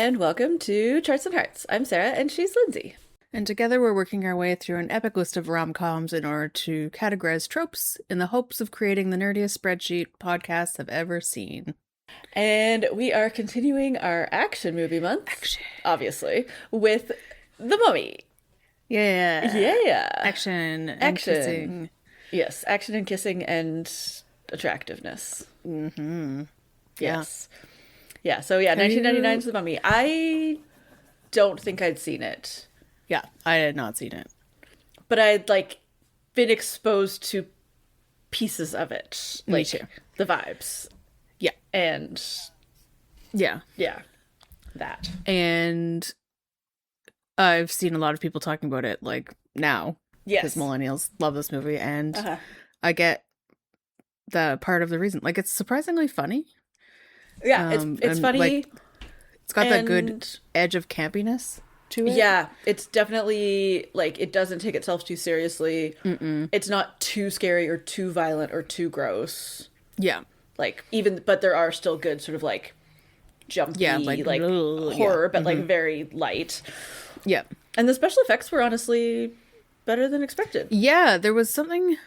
and welcome to Charts and Hearts. I'm Sarah, and she's Lindsay. And together we're working our way through an epic list of rom-coms in order to categorize tropes in the hopes of creating the nerdiest spreadsheet podcasts have ever seen. And we are continuing our action movie month, obviously, with The Mummy. Yeah. Yeah. Action and kissing. Yes, action and kissing and attractiveness. Mm-hmm. Yes. Yeah, so yeah, 1999's The Mummy. I don't think I'd seen it. Yeah, I had not seen it. But I'd, been exposed to pieces of it. Me too. The vibes. Yeah. And... Yeah. Yeah. That. And I've seen a lot of people talking about it, now. Yes. Because millennials love this movie, and I get the part of the reason. It's surprisingly funny. Yeah, it's funny. It's got that good edge of campiness to it. Yeah, it's definitely, it doesn't take itself too seriously. Mm-mm. It's not too scary or too violent or too gross. Yeah. But there are still good sort of, jumpy, horror, but, very light. Yeah. And the special effects were honestly better than expected. Yeah, there was something...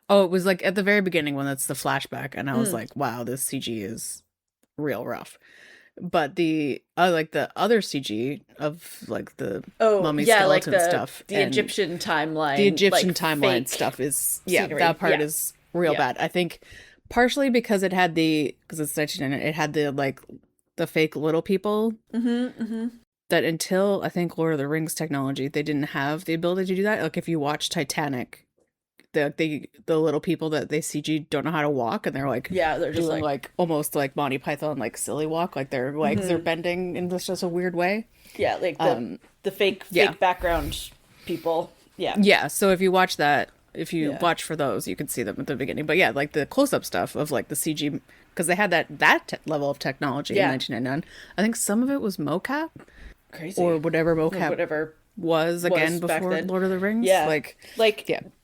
Oh, it was, at the very beginning when that's the flashback, and I was like, wow, this CG is real rough. But the other CG of the mummy skeleton stuff, the Egyptian timeline, timeline stuff is scenery. That part is real bad. I think partially because it's 1999, it had the fake little people. That until I think Lord of the Rings technology, they didn't have the ability to do that. If you watch Titanic, the little people that they CG don't know how to walk, and they're they're just doing almost like Monty Python silly walk, their legs are bending in just a weird way. Yeah, the fake background people. Yeah. So if you watch that, if you watch for those, you can see them at the beginning. But the close up stuff of the CG, because they had that level of technology in 1999. I think some of it was mocap, crazy, or whatever mocap was again before Lord of the Rings.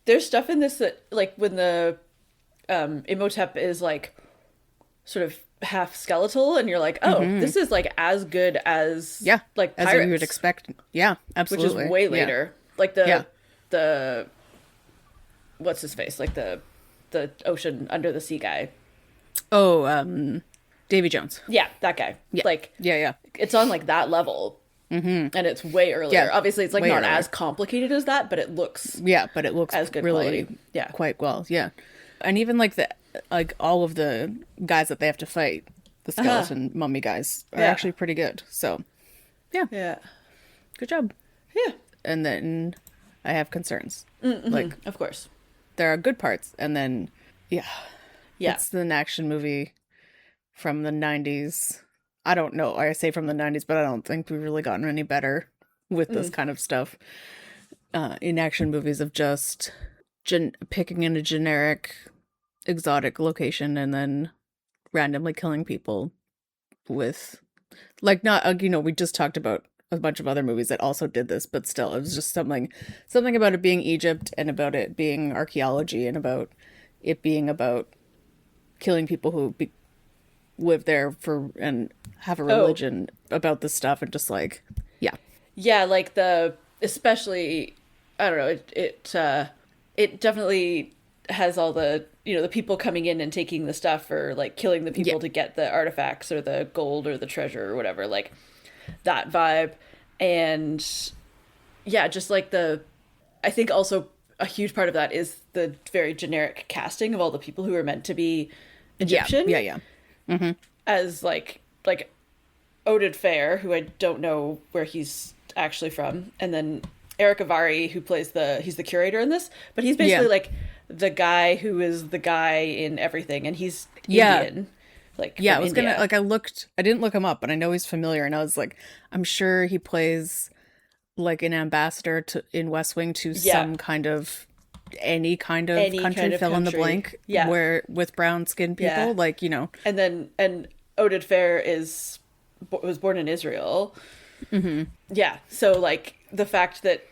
There's stuff in this that when the Imhotep is sort of half skeletal, and you're this is as good as Pirates, as you would expect. Yeah, absolutely. Which is way later. The what's his face? The ocean under the sea guy. Oh, Davy Jones. Yeah, that guy. Yeah. It's on that level. And it's way earlier. Yeah, obviously, it's not earlier. As complicated as that, but it looks as good really quality. Yeah, quite well. Yeah, and even all of the guys that they have to fight, the skeleton mummy guys, are actually pretty good. So, yeah, good job. Yeah, and then I have concerns. Of course, there are good parts, and then it's an action movie from the 90s. I don't know. I say from the 90s, but I don't think we've really gotten any better with this kind of stuff in action movies of just picking in a generic, exotic location and then randomly killing people with, not, we just talked about a bunch of other movies that also did this, but still, it was just something about it being Egypt and about it being archaeology and about it being about killing people who live there and have a religion about this stuff, and just especially, I don't know, it definitely has all the the people coming in and taking the stuff, or killing the people to get the artifacts or the gold or the treasure or whatever, that vibe. And just I think also a huge part of that is the very generic casting of all the people who are meant to be Egyptian. Mm-hmm. As Oded Fair, who I don't know where he's actually from, and then Eric Avari, who plays he's the curator in this, but he's basically the guy who is the guy in everything, and he's Indian. I was India. I didn't look him up, but I know he's familiar, and I was I'm sure he plays an ambassador in West Wing to some kind of any kind of country, fill in the blank, where with brown skinned people, and Oded Fair was born in Israel. So the fact that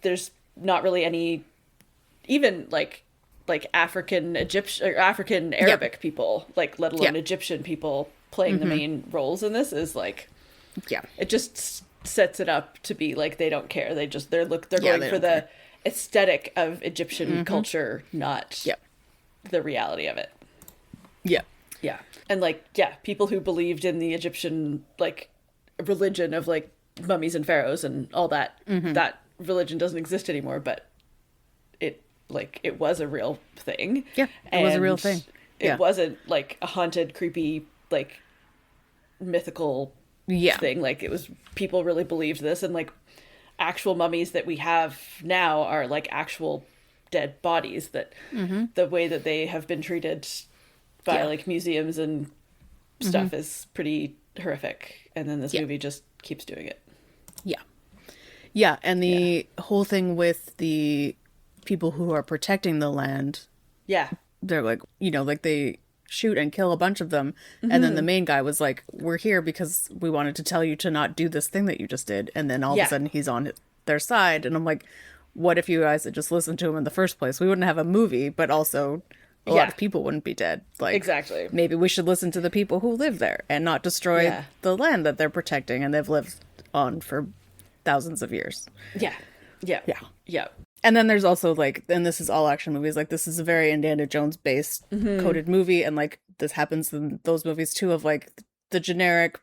there's not really any even African Egyptian or African Arabic people, let alone Egyptian people playing the main roles in this is Yeah. It just sets it up to be like they don't care. They're Yeah, going they for don't the care. aesthetic of Egyptian culture, not Yep. the reality of it. Yeah. Yeah. And like, yeah, people who believed in the Egyptian like religion of like mummies and pharaohs and all that, that religion doesn't exist anymore, but it was a real thing. Yeah, it was a real thing. Yeah. It wasn't like a haunted, creepy, like mythical Yeah. thing. Like it was, people really believed this, and like actual mummies that we have now are like actual dead bodies that the way that they have been treated by like museums and stuff is pretty horrific. And then this movie just keeps doing it. Yeah. Yeah, and the whole thing with the people who are protecting the land, Yeah. they're like, like they shoot and kill a bunch of them. And then the main guy was like, we're here because we wanted to tell you to not do this thing that you just did. And then all of a sudden he's on their side. And I'm like, what if you guys had just listened to him in the first place? We wouldn't have a movie, but also a lot of people wouldn't be dead. Like, exactly. Maybe we should listen to the people who live there and not destroy the land that they're protecting and they've lived on for thousands of years. Yeah. Yeah. Yeah. Yeah. And then there's also like, and this is all action movies, like this is a very Indiana Jones based coded movie, and like this happens in those movies too, of like the generic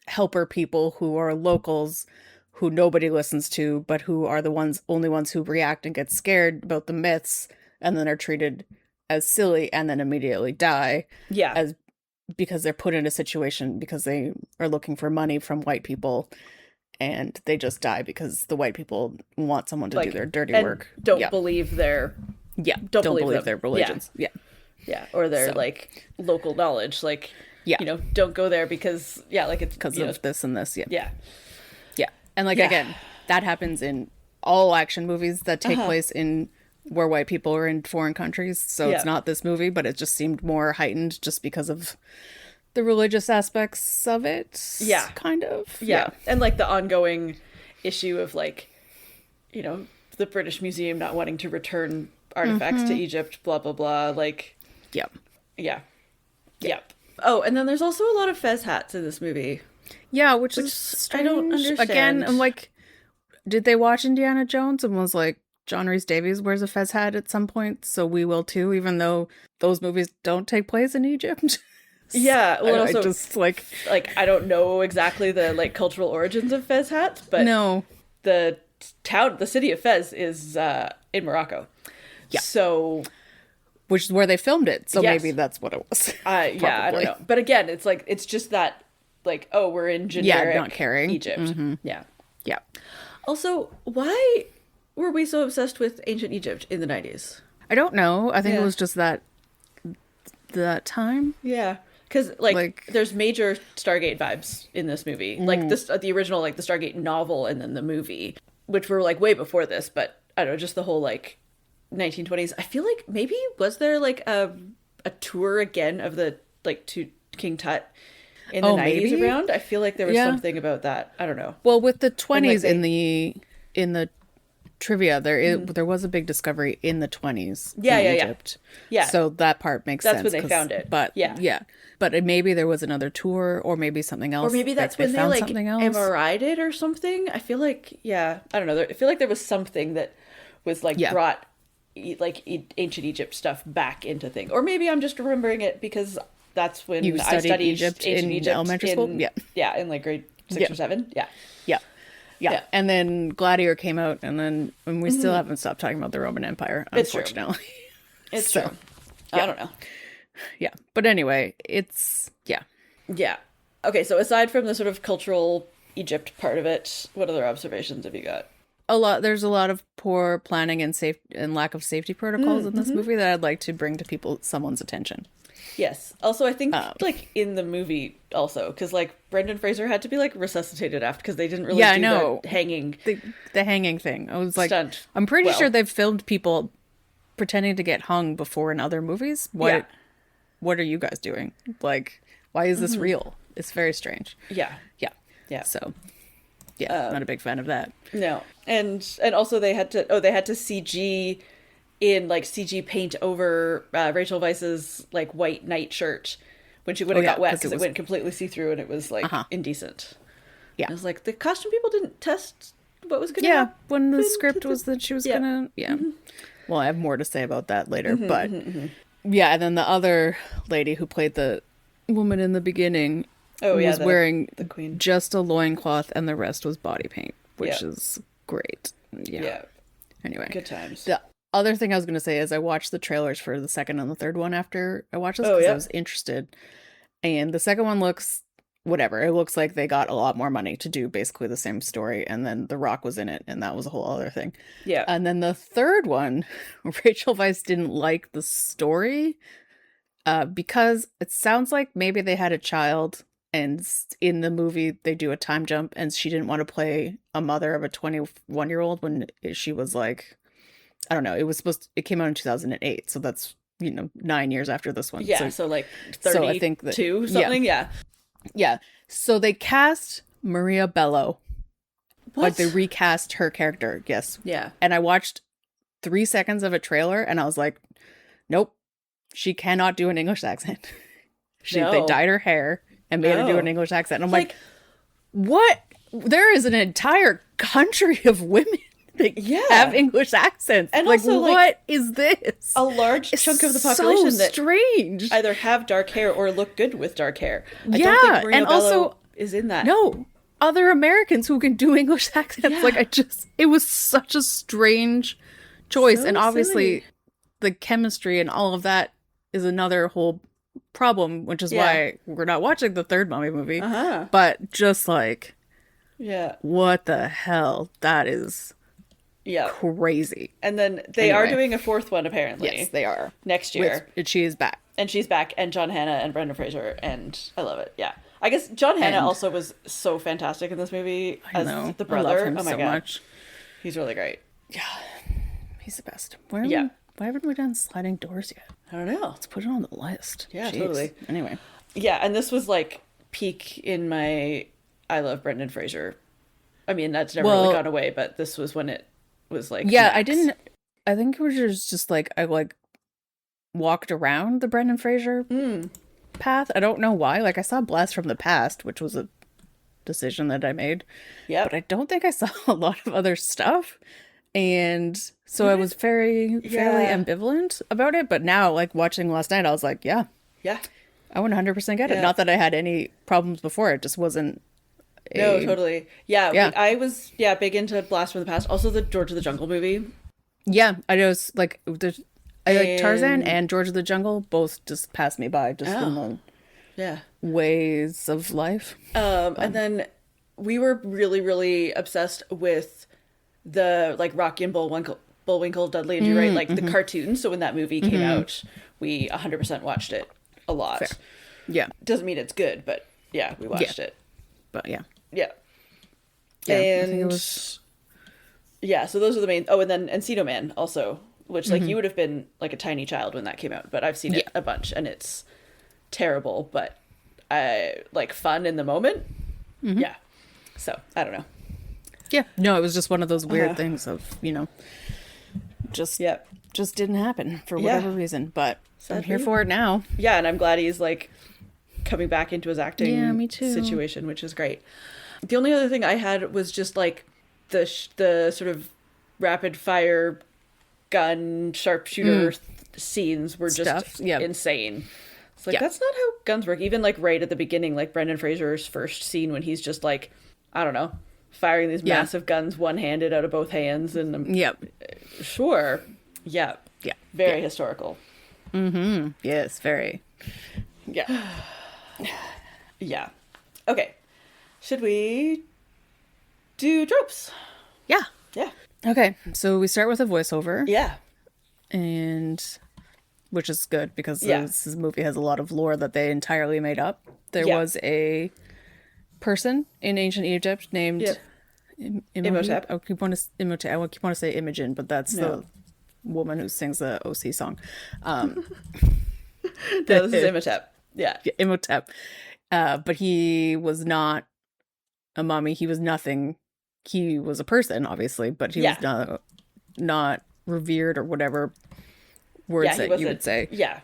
helper people who are locals who nobody listens to, but who are the only ones who react and get scared about the myths, and then are treated as silly and then immediately die. Yeah. Because they're put in a situation because they are looking for money from white people. And they just die because the white people want someone to do their dirty work. Don't believe their don't believe their religions. Yeah. Or their like local knowledge. Like don't go there because like it's because of this and this. Yeah. And like again, that happens in all action movies that take place in where white people are in foreign countries. So it's not this movie, but it just seemed more heightened just because of the religious aspects of it. Yeah. Kind of. Yeah. And like the ongoing issue of like, the British Museum not wanting to return artifacts to Egypt, blah, blah, blah. Like, Yep. Yeah. Oh, and then there's also a lot of fez hats in this movie. Yeah, which is strange. I don't understand. Again, I'm like, did they watch Indiana Jones and was like, John Rhys Davies wears a fez hat at some point, so we will too, even though those movies don't take place in Egypt? Yeah, well, also, I just like I don't know exactly the like cultural origins of fez hats, but no, the city of Fez is in Morocco. Yeah, so which is where they filmed it. So maybe that's what it was. Yeah, I don't know. But again, it's like it's just that like we're in generic not caring Egypt. Yeah. Also, why were we so obsessed with ancient Egypt in the 90s? I don't know. I think it was just that time. Yeah. Because, like, there's major Stargate vibes in this movie. Like, the original, like, the Stargate novel and then the movie, which were, like, way before this. But, I don't know, just the whole, like, 1920s. I feel like maybe was there, like, a tour again of the, like, to King Tut in the 90s around? I feel like there was something about that. I don't know. Well, with the 20s in the trivia, there was a big discovery in the 20s in Egypt. Yeah. So that part makes sense. That's when they found it. But but maybe there was another tour, or maybe something else. Or maybe that's when they like MRI'd it or something. I feel like I don't know. I feel like there was something that was like brought like ancient Egypt stuff back into things. Or maybe I'm just remembering it because that's when I studied Egypt in elementary school. Yeah, in like grade 6 or 7. Yeah. And then Gladiator came out, and we still haven't stopped talking about the Roman Empire, unfortunately. It's true. I don't know. Yeah. But anyway, it's Yeah. Okay, so aside from the sort of cultural Egypt part of it, what other observations have you got? There's a lot of poor planning and lack of safety protocols in this movie that I'd like to bring to someone's attention. Yes. Also, I think like in the movie also, because like Brendan Fraser had to be like resuscitated after because they didn't really do the hanging the hanging thing. I was like, stunt I'm pretty sure they've filmed people pretending to get hung before in other movies. What are you guys doing? Like, why is this real? It's very strange. Yeah. So not a big fan of that. No. And also they had to CG in like CG paint over Rachel Weisz's like white night shirt when she would have got wet because it went completely see through and it was like indecent. Yeah. I was like, the costume people didn't test what was going to Yeah, happen. when the script was that she was gonna, Well, I have more to say about that later, but yeah, and then the other lady who played the woman in the beginning was wearing the queen. just a loincloth and the rest was body paint, which is great. Yeah. Anyway. Good times. The other thing I was going to say is I watched the trailers for the second and the third one after I watched this because I was interested. And the second one looks whatever. It looks like they got a lot more money to do basically the same story. And then The Rock was in it. And that was a whole other thing. Yeah. And then the third one, Rachel Weisz didn't like the story because it sounds like maybe they had a child. And in the movie, they do a time jump. And she didn't want to play a mother of a 21-year-old when she was like, I don't know. It came out in 2008. So that's, 9 years after this one. Yeah. So like 32 so I think that, something. Yeah. Yeah. So they cast Maria Bello. What? Like they recast her character. Yes. Yeah. And I watched 3 seconds of a trailer and I was like, nope, she cannot do an English accent. They dyed her hair and made her do an English accent. And I'm like, what? There is an entire country of women that have English accents. And like, also, what is this? A large chunk of the population so strange. that either have dark hair or look good with dark hair. I don't think Maria Bello also is in that. No, other Americans who can do English accents. Like it was such a strange choice. So and obviously silly. The chemistry and all of that is another whole problem, which is why we're not watching the third Mummy movie. But just like, what the hell? That is crazy. And then they are doing a fourth one, apparently. Yes, they are. Next year. She is back. And she's back, and John Hannah and Brendan Fraser, and I love it. Yeah. I guess John Hannah also was so fantastic in this movie as the brother. I love him so much. He's really great. Yeah. He's the best. Why haven't we done Sliding Doors yet? I don't know. Let's put it on the list. Yeah, totally. Anyway. Yeah, and this was like peak in my I love Brendan Fraser. I mean, that's never really gone away, but this was when it was like max. I think it was just like I like walked around the Brendan Fraser path. I don't know why. Like I saw Blast from the Past, which was a decision that I made. Yeah. But I don't think I saw a lot of other stuff. And so I was fairly ambivalent about it. But now, like watching last night, I was like, yeah. I 100% get it. Not that I had any problems before. It just wasn't. No, totally. Yeah. I was big into Blast from the Past. Also the George of the Jungle movie. Yeah, I was like, I like Tarzan and George of the Jungle both just passed me by just in the ways of life. And then we were really, really obsessed with the like Rocky and Bullwinkle, Dudley and Do-Right, like the cartoons. So when that movie came out, we 100% watched it a lot. Fair. Yeah. Doesn't mean it's good, but we watched it. But yeah. Yeah. And I think it was... so those are the main. Oh, and then Encino Man also, which like you would have been like a tiny child when that came out, but I've seen it a bunch and it's terrible, but like fun in the moment. Yeah. So I don't know. Yeah. No, it was just one of those weird things of, just didn't happen for whatever reason, but sadly, I'm here for it now. Yeah. And I'm glad he's like coming back into his acting me too. situation, which is great. The only other thing I had was just like the sort of rapid fire gun sharpshooter scenes were just insane. It's like that's not how guns work. Even like right at the beginning, like Brendan Fraser's first scene when he's just like, I don't know, firing these massive guns one-handed out of both hands, and very historical. Yes, very. Okay, should we do tropes? Yeah. Okay, so we start with a voiceover. Yeah. And which is good because this movie has a lot of lore that they entirely made up. There was a person in ancient Egypt named Imhotep. I keep want to say Imogen, but that's the woman who sings the OC song. No, this is Imhotep. Yeah, Imhotep. But he was not a mummy. He was nothing. He was a person, obviously, but he was not revered or whatever words that you would say. Yeah.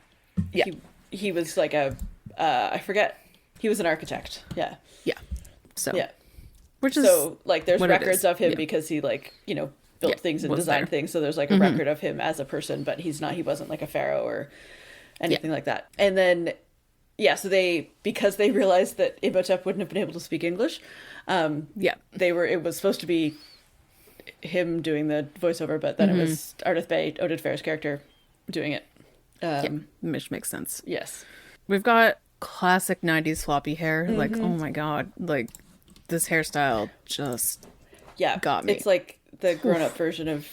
He was like I forget. He was an architect. Yeah. So Which is so like there's what it records is. of him Yeah. because he like, you know, built Yeah, things and was designed there. things. So there's like a record of him as a person, but he wasn't like a pharaoh or anything like that. And then yeah, so because they realized that Imhotep wouldn't have been able to speak English, Yeah. it was supposed to be him doing the voiceover, but then it was Ardith Bay, Oded Fehr's character, doing it. Which makes sense. Yes. We've got classic 90s floppy hair. Like, oh my god. Like, this hairstyle just got me. It's like the grown-up version of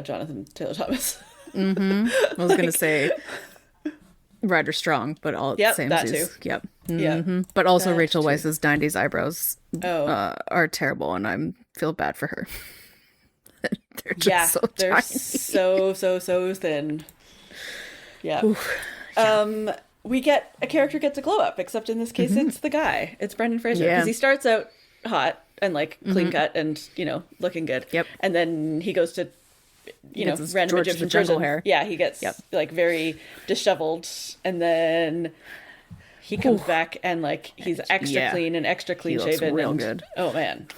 Jonathan Taylor Thomas. I was going to say Ryder Strong, but all Yep, same that too. too. Yep. Yeah. But also That Rachel too. Weisz's 90s eyebrows are terrible, and I feel bad for her. They're just so they're tiny. so thin. Yeah. We get a character gets a glow up, except in this case it's the guy. It's Brendan Fraser because he starts out hot and like clean cut and you know looking good. Yep. And then he goes to you know his random George Egyptian the Jungle prison. hair. Yeah, he gets like very disheveled, and then he comes back and like he's extra clean and extra clean looks shaven. real and, good. Oh man.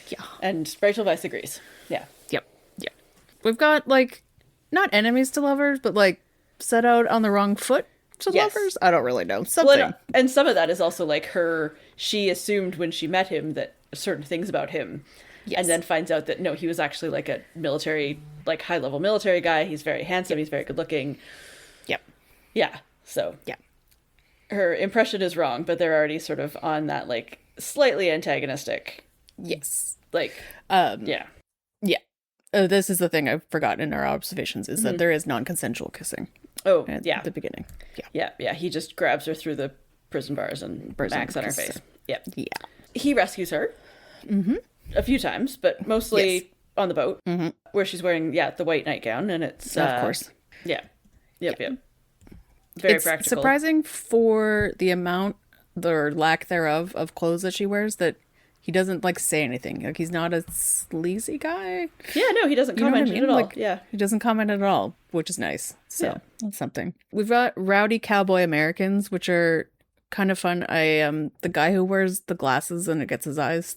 Yeah. And Rachel Weisz agrees. Yeah. Yep. Yep. We've got like not enemies to lovers, but like set out on the wrong foot to lovers. I don't really know. Something. Well, and some of that is also like she assumed when she met him that certain things about him. Yes. And then finds out that no, he was actually like a military, like high level military guy. He's very handsome. He's very good looking. Yep. Yeah. So yeah, her impression is wrong, but they're already sort of on that like slightly antagonistic. Yes. Like, yeah. Yeah. This is the thing I forgot in our observations is that there is non-consensual kissing. Oh, at the beginning. Yeah. He just grabs her through the prison bars and backs on her face. Yeah. He rescues her a few times, but mostly on the boat where she's wearing the white nightgown, and it's of course. Yeah. Yep. Very it's practical. Surprising for the amount or lack thereof of clothes that she wears that he doesn't like say anything. Like he's not a sleazy guy. Yeah, no, he doesn't comment at all. Like, he doesn't comment at all, which is nice. So that's something. We've got rowdy cowboy Americans, which are kind of fun. The guy who wears the glasses and it gets his eyes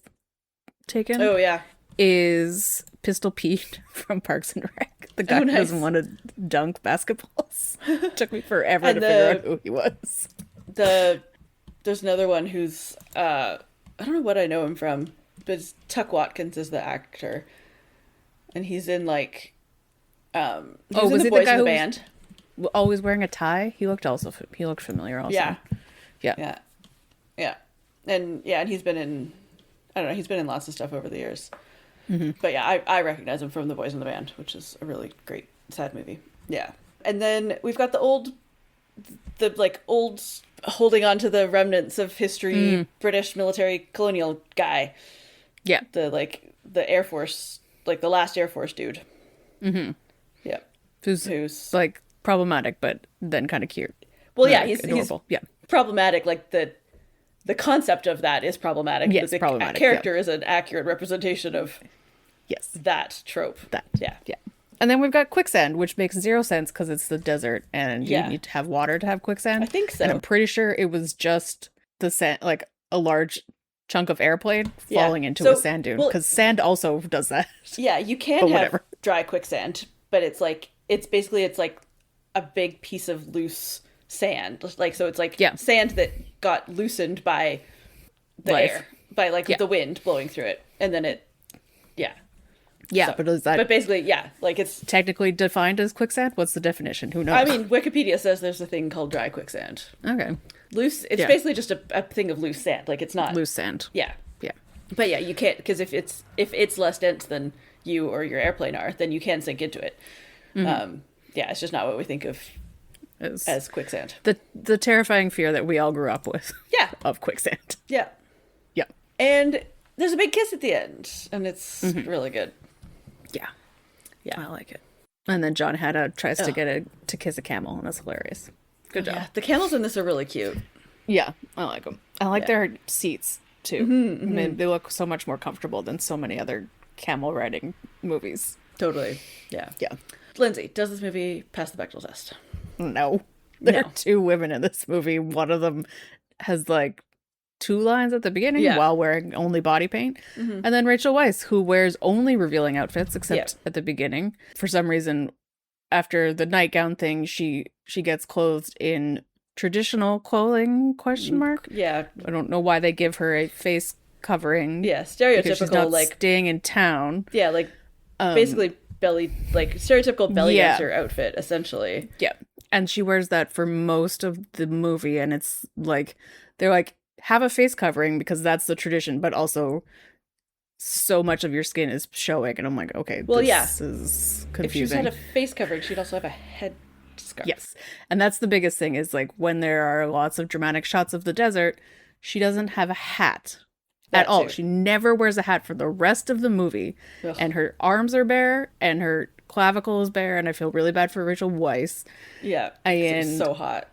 taken. Oh yeah, is Pistol Pete from Parks and Rec. The guy who doesn't want to dunk basketballs. Took me forever to figure out who he was. There's another one who's I don't know what I know him from, but Tuck Watkins is the actor, and he's in like was in the Boys in the Band. Always wearing a tie. He looked familiar also. Yeah. And he's been in he's been in lots of stuff over the years. But yeah, I recognize him from The Boys in the Band, which is a really great sad movie. Yeah. And then we've got the old holding on to the remnants of history British military colonial guy. Yeah. The Air Force, like the last Air Force dude. Yeah. Who's like problematic, but then kind of cute. Well, he's adorable. He's problematic. Like the concept of that is problematic. Yes, the problematic. Character is an accurate representation of that trope. Yeah. And then we've got quicksand, which makes zero sense because it's the desert and you need to have water to have quicksand. I think so. And I'm pretty sure it was just the sand, like a large chunk of airplane falling into a sand dune because sand also does that. Yeah, you can have dry quicksand, but it's like a big piece of loose sand. Like so it's like sand that got loosened by the air, by the wind blowing through it, and then it but is that... But basically, like it's... Technically defined as quicksand? What's the definition? Who knows? I mean, Wikipedia says there's a thing called dry quicksand. Okay. Loose... It's basically just a thing of loose sand. Like, it's not... Loose sand. Yeah. Yeah. But yeah, you can't... Because if it's less dense than you or your airplane are, then you can sink into it. It's just not what we think of as quicksand. The terrifying fear that we all grew up with. Yeah. Of quicksand. Yeah. Yeah. And there's a big kiss at the end, and it's really good. Yeah. Yeah. I like it. And then John Hatta tries to kiss a camel, and it's hilarious. Good job. Yeah. The camels in this are really cute. Yeah, I like them. I like their seats, too. I mean, they look so much more comfortable than so many other camel riding movies. Totally. Yeah. Yeah. Lindsay, does this movie pass the Bechdel test? No. There are two women in this movie. One of them has, like, 2 lines at the beginning while wearing only body paint. Mm-hmm. And then Rachel Weisz, who wears only revealing outfits, except at the beginning. For some reason, after the nightgown thing, she gets clothed in traditional clothing, question mark? Yeah. I don't know why they give her a face covering. Yeah, stereotypical, because she's not like staying in town. Yeah, like basically stereotypical belly dancer outfit, essentially. Yeah. And she wears that for most of the movie, and it's like they're like, have a face covering because that's the tradition, but also so much of your skin is showing, and I'm like, okay, well, this is confusing. If she had a face covering, she'd also have a head scarf. Yes. And that's the biggest thing is like when there are lots of dramatic shots of the desert, she doesn't have a hat at all. She never wears a hat for the rest of the movie. Ugh. And her arms are bare and her clavicle is bare, and I feel really bad for Rachel Weisz. Yeah. And it's so hot.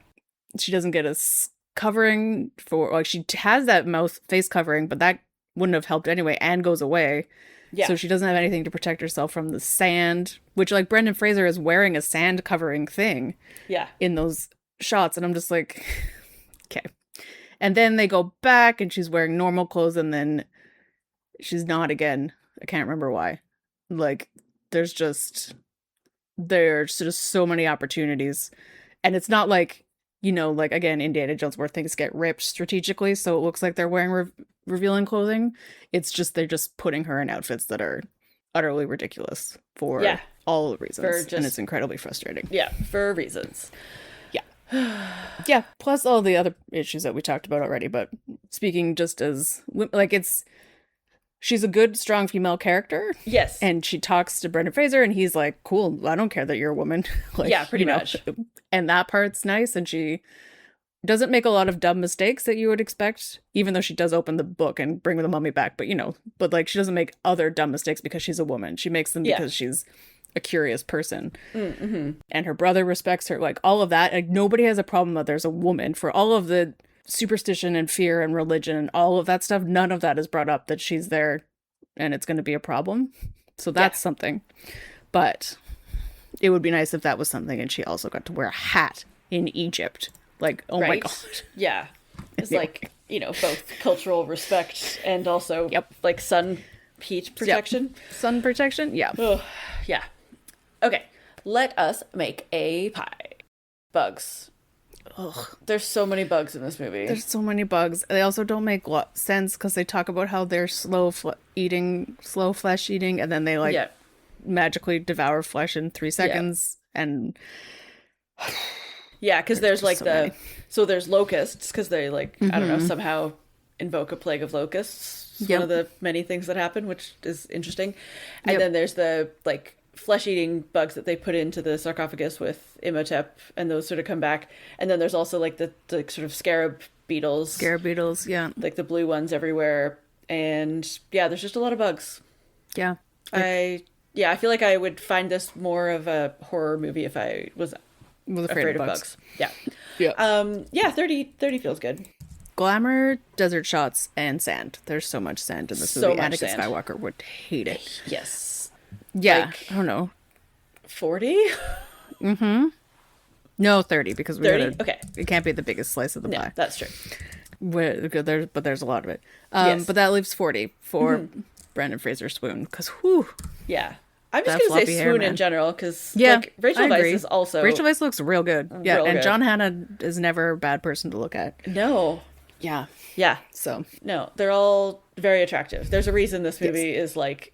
She doesn't get a covering for, like, she has that face covering, but that wouldn't have helped anyway and goes away. Yeah. So she doesn't have anything to protect herself from the sand, which, like, Brendan Fraser is wearing a sand covering thing. Yeah. In those shots, and I'm just like, okay. And then they go back and she's wearing normal clothes, and then she's not again. I can't remember why. Like, there's just so many opportunities. And it's not like, you know, like, again, Indiana Jones, where things get ripped strategically, so it looks like they're wearing revealing clothing. It's just they're just putting her in outfits that are utterly ridiculous for all the reasons. And it's incredibly frustrating. Yeah, for reasons. Yeah, plus all the other issues that we talked about already, but speaking just as, like, she's a good, strong female character. Yes. And she talks to Brendan Fraser, and he's like, cool, I don't care that you're a woman. Like, yeah, pretty much. And that part's nice, and she doesn't make a lot of dumb mistakes that you would expect, even though she does open the book and bring the mummy back, but, you know, like, she doesn't make other dumb mistakes because she's a woman. She makes them because she's a curious person. Mm-hmm. And her brother respects her, like, all of that. Like, nobody has a problem that there's a woman. For all of the superstition and fear and religion and all of that stuff, none of that is brought up that she's there and it's going to be a problem. So that's something. But it would be nice if that was something and she also got to wear a hat in Egypt. Like, oh my god. Yeah. It's like, you know, both cultural respect and also like heat protection. Sun protection? Yeah. Ugh. Yeah. Okay, let us make a pie. Bugs. Ugh. There's so many bugs in this movie. There's so many bugs. They also don't make sense because they talk about how they're slow flesh eating, and then they magically devour flesh in 3 seconds. And yeah, because there's like so there's locusts, because they like, I don't know, somehow invoke a plague of locusts. It's one of the many things that happen, which is interesting. And then there's the like flesh-eating bugs that they put into the sarcophagus with Imhotep, and those sort of come back. And then there's also like the sort of scarab beetles, yeah, like the blue ones everywhere. And yeah, there's just a lot of bugs. Yeah, I feel like I would find this more of a horror movie if I was afraid of bugs. Yeah 30 feels good. Glamour, desert shots, and sand. There's so much sand in this movie. Anakin Skywalker would hate it. Yes. Yeah, like, I don't know. 40? Mm-hmm. No, 30, because 30? Okay. It can't be the biggest slice of the pie. That's true. But there's a lot of it. But that leaves 40 for Brendan Fraser swoon, because whew. Yeah. I'm just going to say swoon in general, because like, Rachel Weisz is also... Rachel Weisz looks real good. Yeah, and John Hannah is never a bad person to look at. No. Yeah. Yeah. So. No, they're all very attractive. There's a reason this movie is like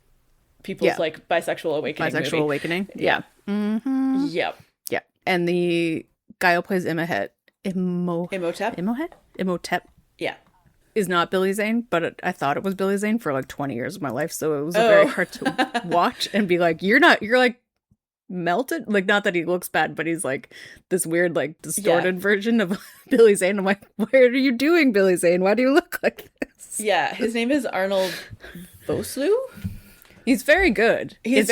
people's like bisexual awakening. Yeah. Mm-hmm. Yep. Yeah. And the guy who plays Imhotep. Yeah. Is not Billy Zane, but I thought it was Billy Zane for like 20 years of my life, so it was very hard to watch and be like, you're like melted. Like, not that he looks bad, but he's like this weird, like, distorted version of Billy Zane. I'm like, what are you doing, Billy Zane? Why do you look like this? Yeah, his name is Arnold Vosloo. He's very good. He's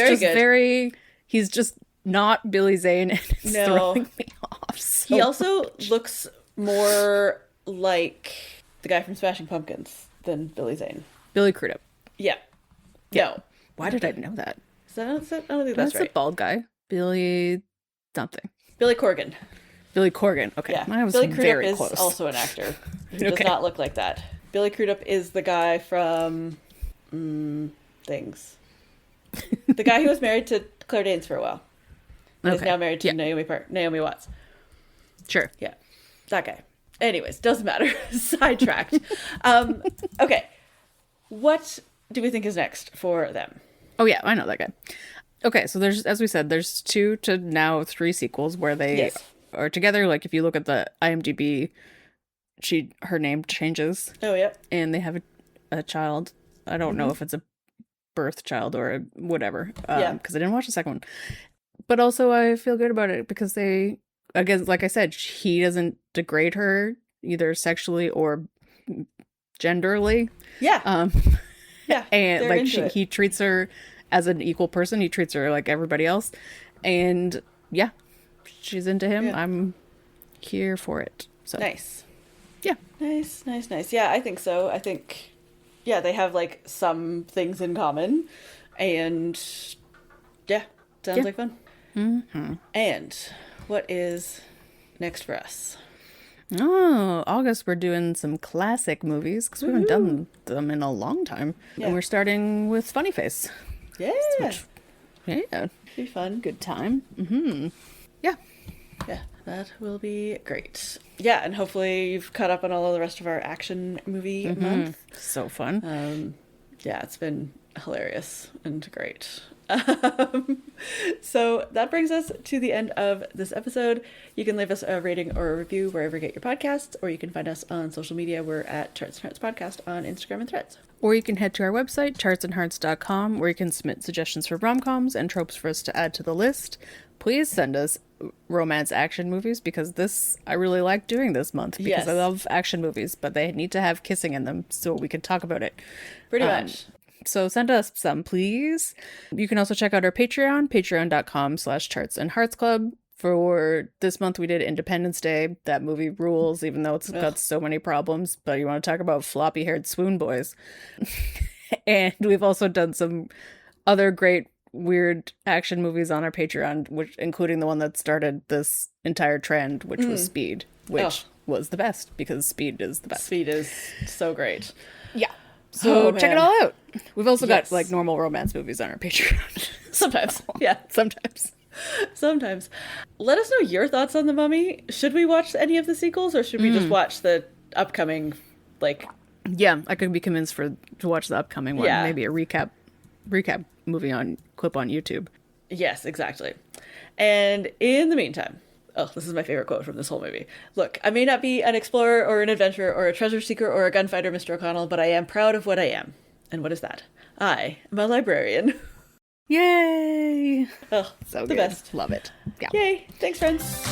just not Billy Zane, and it's throwing me off. So he also looks more like the guy from Smashing Pumpkins than Billy Zane. Billy Crudup. Yeah. No. Why did I know that? I don't think that's right. The bald guy. Billy something. Billy Corgan. Billy Corgan. Okay. Yeah. I was Billy very Crudup close. is also an actor who does not look like that. Billy Crudup is the guy from Things. The guy who was married to Claire Danes for a while. And is now married to Naomi Watts. Sure. Yeah. That guy. Anyways, doesn't matter. Sidetracked. Okay. What do we think is next for them? Oh, yeah, I know that guy. Okay, so there's, as we said, there's 2 to now 3 sequels where they are together. Like, if you look at the IMDb, her name changes. Oh, yeah. And they have a child. I don't know if it's a birth child or a whatever. Because I didn't watch the second one. But also, I feel good about it because they, again, like I said, he doesn't degrade her either sexually or genderly. Yeah. Yeah. And like he treats her as an equal person. He treats her like everybody else. And yeah, she's into him. Yeah. I'm here for it. So nice. Yeah. Nice. Yeah, I think so. I think, yeah, they have like some things in common. And yeah, sounds like fun. Mm-hmm. And what is next for us? Oh, August, we're doing some classic movies because we haven't done them in a long time. Yeah. And we're starting with Funny Face. Yeah. Yeah. Be fun. Good time. Mm-hmm. Yeah. Yeah, that will be great. Yeah, and hopefully you've caught up on all of the rest of our action movie month. So fun. Yeah, it's been hilarious and great. So that brings us to the end of this episode. You can leave us a rating or a review wherever you get your podcasts, or you can find us on social media. We're at Charts and Hearts Podcast on Instagram and Threads. Or you can head to our website, chartsandhearts.com, where you can submit suggestions for rom-coms and tropes for us to add to the list. Please send us romance action movies, because I really like doing this month, because I love action movies, but they need to have kissing in them so we can talk about it. Pretty much. So send us some, please. You can also check out our Patreon, patreon.com/chartsandheartsclub. For this month, we did Independence Day. That movie rules, even though it's got so many problems. But you want to talk about floppy-haired swoon boys. And we've also done some other great, weird action movies on our Patreon, which including the one that started this entire trend, which was Speed, which was the best, because Speed is the best. Speed is so great. Yeah. So check it all out. We've also got like normal romance movies on our Patreon. Sometimes. Yeah. Sometimes. Let us know your thoughts on The Mummy. Should we watch any of the sequels, or should we just watch the upcoming, like... Yeah, I could be convinced to watch the upcoming one. Yeah. Maybe a recap movie clip on YouTube. Yes, exactly. And in the meantime... Oh, this is my favorite quote from this whole movie. Look, I may not be an explorer or an adventurer or a treasure seeker or a gunfighter, Mr. O'Connell, but I am proud of what I am. And what is that? I am a librarian. Yay! Oh, so the good. Best. Love it. Yeah. Yay. Thanks, friends.